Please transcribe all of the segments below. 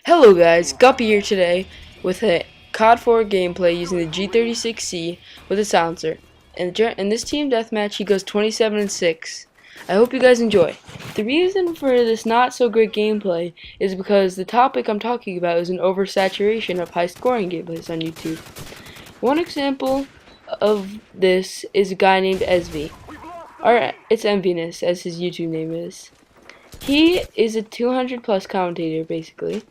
Hello guys, Guppie here today with a COD 4 gameplay using the G36C with a silencer. And in this team deathmatch he goes 27-6. I hope you guys enjoy. The reason for this not so great gameplay is because the topic I'm talking about is an oversaturation of high scoring gameplays on YouTube. One example of this is a guy named Esv, or it's Enviness as his YouTube name is. He is a 200 plus commentator basically.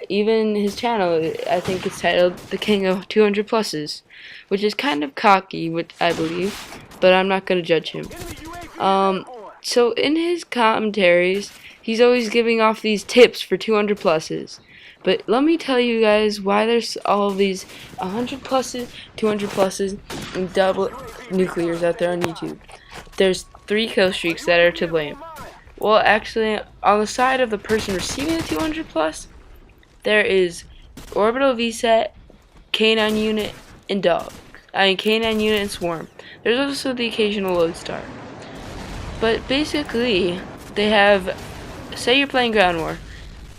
Even his channel, I think it's titled The King of 200 Pluses, which is kind of cocky, which I believe, but I'm not going to judge him. So in his commentaries, he's always giving off these tips for 200 pluses. But let me tell you guys why there's all of these 100 pluses, 200 pluses, and double nuclears out there on YouTube. There's 3 kill streaks that are to blame. Well, actually, on the side of the person receiving the 200 plus, there is orbital VSAT, K9 unit, and K9 unit and swarm. There's also the occasional lodestar. But basically, they have, say you're playing ground war.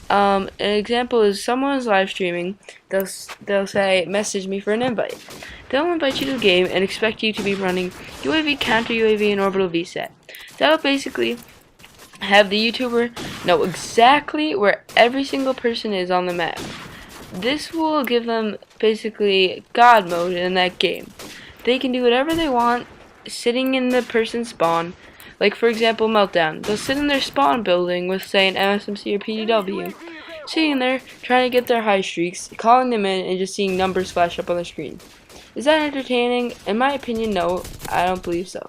An example is someone's live streaming. They'll say, message me for an invite. They'll invite you to the game and expect you to be running UAV, counter UAV, and orbital VSAT. That'll basically have the YouTuber know exactly where every single person is on the map. This will give them basically God mode in that game. They can do whatever they want sitting in the person's spawn. Like for example Meltdown. They'll sit in their spawn building with say an MSMC or PDW. Sitting there trying to get their high streaks, calling them in and just seeing numbers flash up on the screen. Is that entertaining? In my opinion, no. I don't believe so.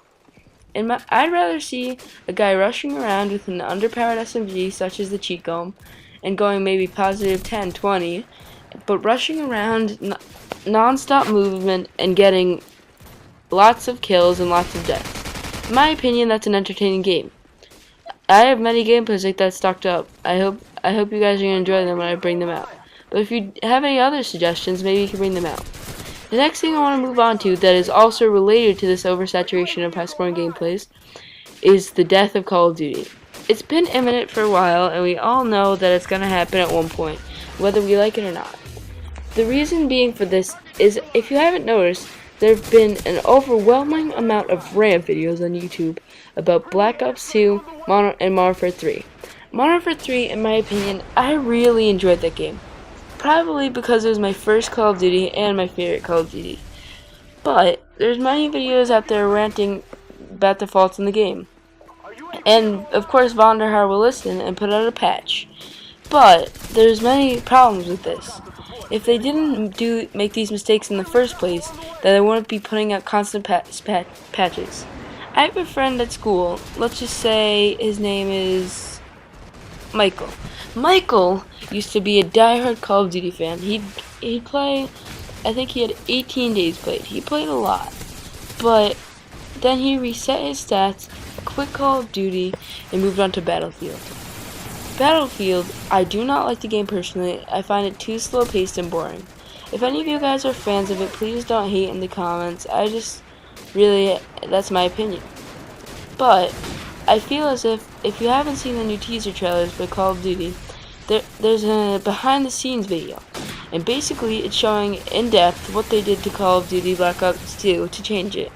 I'd rather see a guy rushing around with an underpowered SMG such as the cheat comb and going maybe positive 10, 20, but rushing around non-stop movement and getting lots of kills and lots of deaths. In my opinion, that's an entertaining game. I have many gameplays like that stocked up. I hope you guys are going to enjoy them when I bring them out. But if you have any other suggestions, maybe you can bring them out. The next thing I want to move on to that is also related to this oversaturation of high-scoring gameplays is the death of Call of Duty. It's been imminent for a while, and we all know that it's going to happen at one point, whether we like it or not. The reason being for this is, if you haven't noticed, there have been an overwhelming amount of rant videos on YouTube about Black Ops 2 and Modern Warfare 3. Modern Warfare 3, in my opinion, I really enjoyed that game. Probably because it was my first Call of Duty and my favorite Call of Duty. But there's many videos out there ranting about the faults in the game. And of course Vonderhaar will listen and put out a patch. But there's many problems with this. If they didn't make these mistakes in the first place, then they wouldn't be putting out constant patches. I have a friend at school, let's just say his name is Michael. Michael used to be a diehard Call of Duty fan. He'd play, I think he had 18 days played. He played a lot. But then he reset his stats, quit Call of Duty, and moved on to Battlefield. Battlefield, I do not like the game personally. I find it too slow paced and boring. If any of you guys are fans of it, please don't hate in the comments. That's my opinion. But I feel as if you haven't seen the new teaser trailers for Call of Duty, there's a behind the scenes video, and basically it's showing in depth what they did to Call of Duty Black Ops 2 to change it.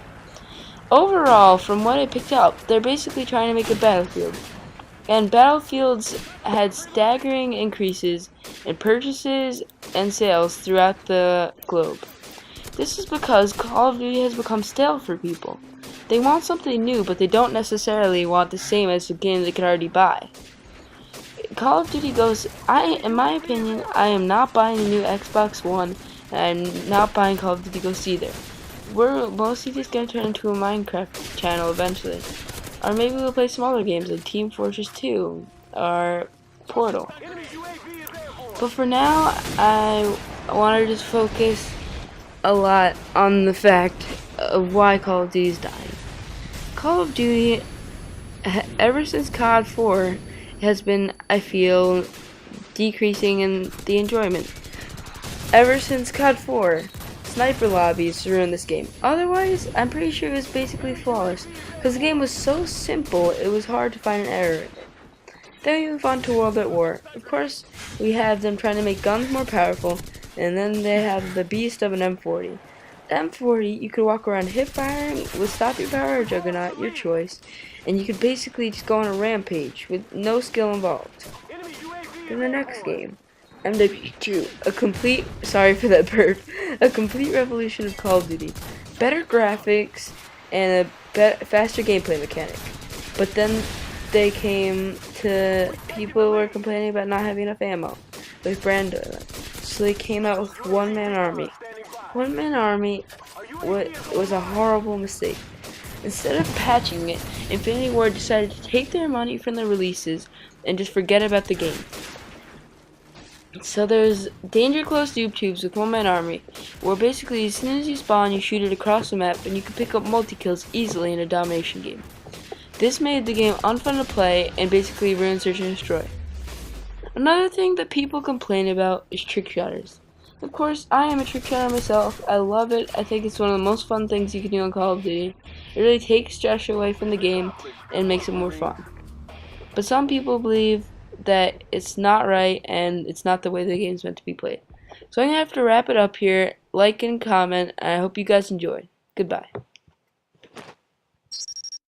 Overall, from what I picked up, they're basically trying to make a Battlefield, and Battlefield's had staggering increases in purchases and sales throughout the globe. This is because Call of Duty has become stale for people. They want something new, but they don't necessarily want the same as the game they could already buy. Call of Duty goes, in my opinion, I am not buying the new Xbox One, and I'm not buying Call of Duty Ghosts either. We're mostly just going to turn into a Minecraft channel eventually. Or maybe we'll play some other games like Team Fortress 2, or Portal. But for now, I want to just focus a lot on the fact of why Call of Duty is dying. Call of Duty, ever since COD 4, has been, I feel, decreasing in the enjoyment. Ever since COD 4, sniper lobbies ruined this game. Otherwise, I'm pretty sure it was basically flawless, because the game was so simple, it was hard to find an error in it. Then we move on to World at War. Of course, we have them trying to make guns more powerful, and then they have the beast of an M40. The M40, you could walk around hip firing with stop your power or juggernaut, your choice, and you could basically just go on a rampage with no skill involved. Then the next game, MW2, sorry for that burp, a complete revolution of Call of Duty. Better graphics and a faster gameplay mechanic. But then they came to people were complaining about not having enough ammo with Brando. So they came out with one-man army. One-man army was a horrible mistake. Instead of patching it, Infinity Ward decided to take their money from the releases and just forget about the game. So there's danger close noob tubes with one-man army, where basically as soon as you spawn, you shoot it across the map, and you can pick up multi-kills easily in a domination game. This made the game unfun to play and basically ruined Search and Destroy. Another thing that people complain about is trick shotters. Of course, I am a trick shotter myself. I love it. I think it's one of the most fun things you can do on Call of Duty. It really takes stress away from the game and makes it more fun. But some people believe that it's not right and it's not the way the game's meant to be played. So I'm going to have to wrap it up here. Like and comment, and I hope you guys enjoyed. Goodbye.